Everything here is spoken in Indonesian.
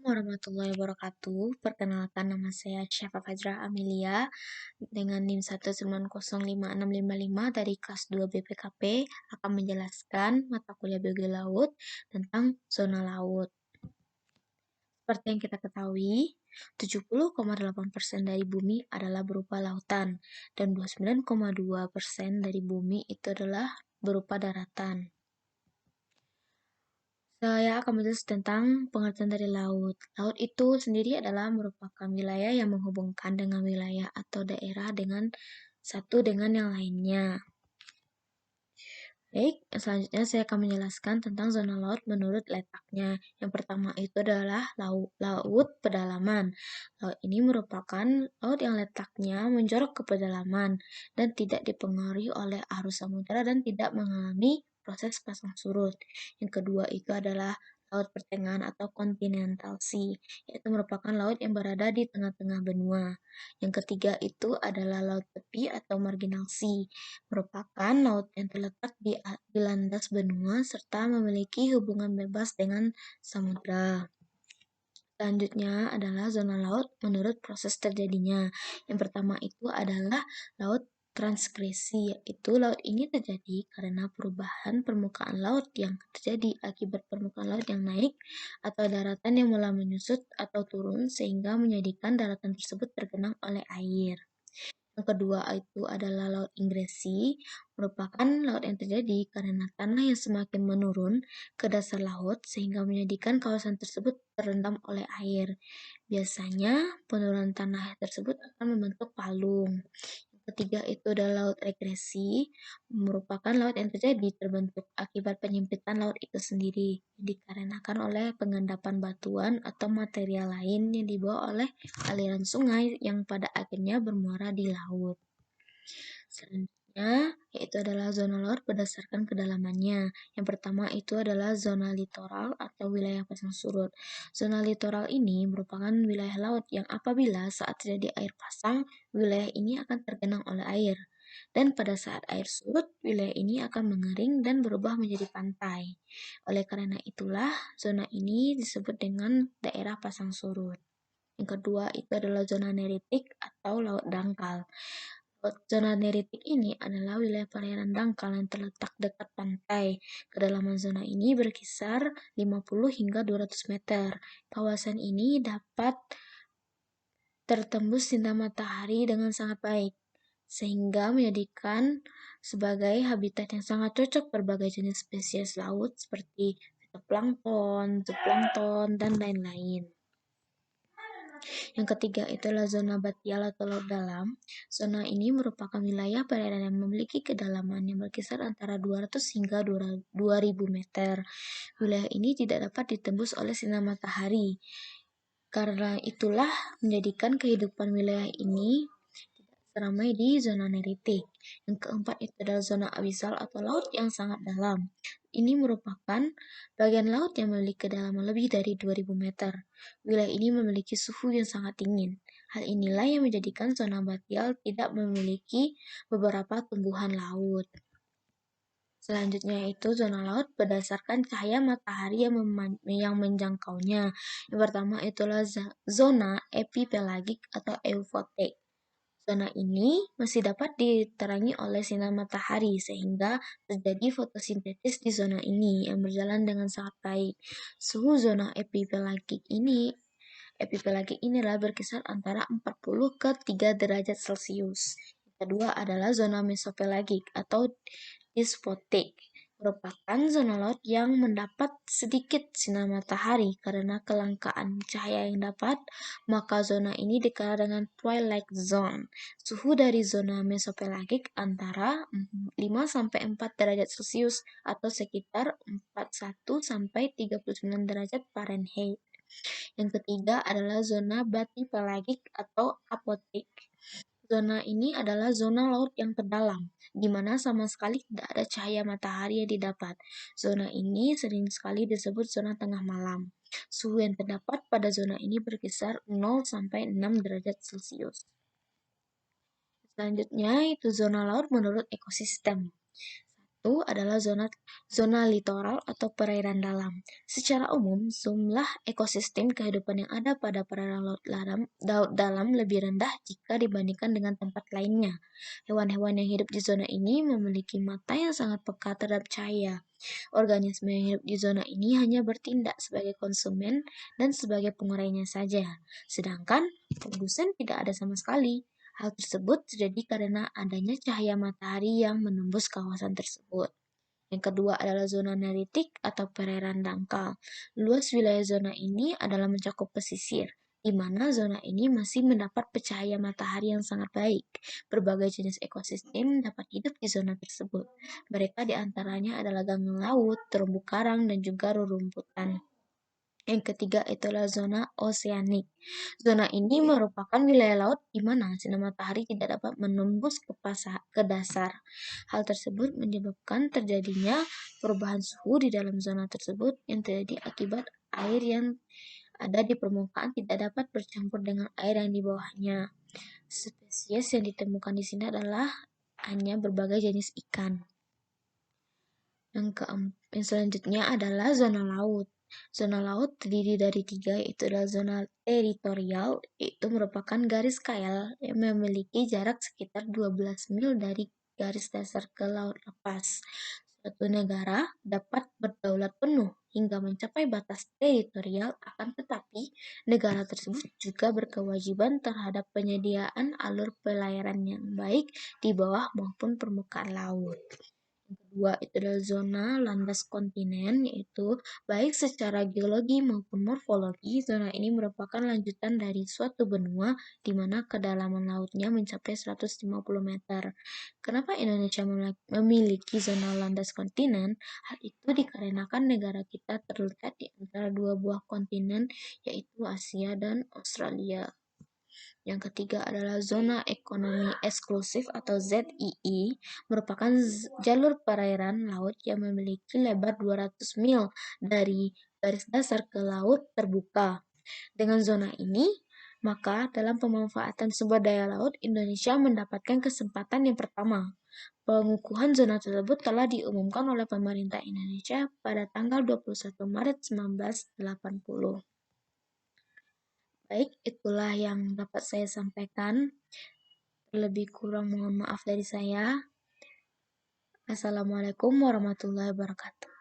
Assalamualaikum warahmatullahi wabarakatuh. Perkenalkan, nama saya Syafa Fajrah Amelia dengan NIM 1905655 dari kelas 2 BPKP akan menjelaskan mata kuliah biologi laut tentang zona laut. Seperti yang kita ketahui, 70,8% dari bumi adalah berupa lautan dan 29,2% dari bumi itu adalah berupa daratan. Saya akan menjelaskan tentang pengertian dari laut. Laut itu sendiri adalah merupakan wilayah yang menghubungkan dengan wilayah atau daerah dengan satu dengan yang lainnya. Baik, selanjutnya saya akan menjelaskan tentang zona laut menurut letaknya. Yang pertama itu adalah laut pedalaman. Laut ini merupakan laut yang letaknya menjorok ke pedalaman dan tidak dipengaruhi oleh arus samudera dan tidak mengalami proses pasang surut. Yang kedua itu adalah laut pertengahan atau continental sea, yaitu merupakan laut yang berada di tengah-tengah benua. Yang ketiga itu adalah laut tepi atau marginal sea, merupakan laut yang terletak di landas benua serta memiliki hubungan bebas dengan samudra. Selanjutnya adalah zona laut menurut proses terjadinya. Yang pertama itu adalah laut transgresi, yaitu laut ini terjadi karena perubahan permukaan laut yang terjadi akibat permukaan laut yang naik atau daratan yang mulai menyusut atau turun sehingga menjadikan daratan tersebut tergenang oleh air. Yang kedua itu adalah laut ingresi, merupakan laut yang terjadi karena tanah yang semakin menurun ke dasar laut sehingga menjadikan kawasan tersebut terendam oleh air. Biasanya penurunan tanah tersebut akan membentuk palung. Yang ketiga itu adalah laut regresi, merupakan laut yang terbentuk akibat penyempitan laut itu sendiri, dikarenakan oleh pengendapan batuan atau material lain yang dibawa oleh aliran sungai yang pada akhirnya bermuara di laut. Selanjutnya, yaitu adalah zona laut berdasarkan kedalamannya. Yang pertama itu adalah zona litoral atau wilayah pasang surut. Zona litoral ini merupakan wilayah laut yang apabila saat terjadi air pasang, wilayah ini akan tergenang oleh air. Dan pada saat air surut, wilayah ini akan mengering dan berubah menjadi pantai. Oleh karena itulah, zona ini disebut dengan daerah pasang surut. Yang kedua itu adalah zona neritik atau laut dangkal. Zona neritik ini adalah wilayah perairan dangkal yang terletak dekat pantai. Kedalaman zona ini berkisar 50 hingga 200 meter. Kawasan ini dapat tertembus sinar matahari dengan sangat baik, sehingga menjadikan sebagai habitat yang sangat cocok berbagai jenis spesies laut seperti fitoplankton, zooplankton, dan lain-lain. Yang ketiga itulah zona batial atau laut dalam. Zona ini merupakan wilayah perairan yang memiliki kedalaman yang berkisar antara 200 hingga 2000 meter. Wilayah ini tidak dapat ditembus oleh sinar matahari. Karena itulah menjadikan kehidupan wilayah ini tidak seramai di zona neritik. Yang keempat itu adalah zona abisal atau laut yang sangat dalam. Ini merupakan bagian laut yang memiliki kedalaman lebih dari 2000 meter. Wilayah ini memiliki suhu yang sangat dingin. Hal inilah yang menjadikan zona batial tidak memiliki beberapa tumbuhan laut. Selanjutnya itu zona laut berdasarkan cahaya matahari yang menjangkaunya. Yang pertama itulah zona epipelagik atau eufotek. Zona ini masih dapat diterangi oleh sinar matahari sehingga terjadi fotosintesis di zona ini yang berjalan dengan sangat baik. Suhu zona epipelagik inilah berkisar antara 40 ke 3 derajat Celcius. Yang kedua adalah zona mesopelagik atau dispotik, merupakan zona laut yang mendapat sedikit sinar matahari karena kelangkaan cahaya yang dapat, maka zona ini dikenal dengan twilight zone. Suhu dari zona mesopelagik antara 5-4 derajat Celcius atau sekitar 41-39 derajat Fahrenheit. Yang ketiga adalah zona batipelagik atau apotik. Zona ini adalah zona laut yang terdalam, di mana sama sekali tidak ada cahaya matahari yang didapat. Zona ini sering sekali disebut zona tengah malam. Suhu yang terdapat pada zona ini berkisar 0-6 derajat Celcius. Selanjutnya itu zona laut menurut ekosistem. itu adalah zona litoral atau perairan dalam. Secara umum, jumlah ekosistem kehidupan yang ada pada perairan laut dalam lebih rendah jika dibandingkan dengan tempat lainnya. Hewan-hewan yang hidup di zona ini memiliki mata yang sangat peka terhadap cahaya. Organisme yang hidup di zona ini hanya bertindak sebagai konsumen dan sebagai pengurainya saja, sedangkan produsen tidak ada sama sekali. Hal tersebut terjadi karena adanya cahaya matahari yang menembus kawasan tersebut. Yang kedua adalah zona neritik atau perairan dangkal. Luas wilayah zona ini adalah mencakup pesisir, di mana zona ini masih mendapat cahaya matahari yang sangat baik. Berbagai jenis ekosistem dapat hidup di zona tersebut. Mereka diantaranya adalah gangang laut, terumbu karang, dan juga rerumputan. Yang ketiga itulah zona oseanik. Zona ini merupakan wilayah laut di mana sinar matahari tidak dapat menembus ke dasar. Hal tersebut menyebabkan terjadinya perubahan suhu di dalam zona tersebut yang terjadi akibat air yang ada di permukaan tidak dapat bercampur dengan air yang di bawahnya. Spesies yang ditemukan di sini adalah hanya berbagai jenis ikan. Yang selanjutnya adalah zona laut. Zona laut terdiri dari tiga, yaitu adalah zona teritorial, yaitu merupakan garis KL yang memiliki jarak sekitar 12 mil dari garis dasar ke laut lepas. Suatu negara dapat berdaulat penuh hingga mencapai batas teritorial, akan tetapi negara tersebut juga berkewajiban terhadap penyediaan alur pelayaran yang baik di bawah maupun permukaan laut. Yang kedua itu adalah zona landas kontinen, yaitu baik secara geologi maupun morfologi, zona ini merupakan lanjutan dari suatu benua di mana kedalaman lautnya mencapai 150 meter. Kenapa Indonesia memiliki zona landas kontinen? Hal itu dikarenakan negara kita terletak di antara dua buah kontinen, yaitu Asia dan Australia. Yang ketiga adalah zona ekonomi eksklusif atau ZEE, merupakan jalur perairan laut yang memiliki lebar 200 mil dari garis dasar ke laut terbuka. Dengan zona ini, maka dalam pemanfaatan sumber daya laut, Indonesia mendapatkan kesempatan yang pertama. Pengukuhan zona tersebut telah diumumkan oleh pemerintah Indonesia pada tanggal 21 Maret 1980. Baik, itulah yang dapat saya sampaikan. Lebih kurang mohon maaf dari saya. Assalamualaikum warahmatullahi wabarakatuh.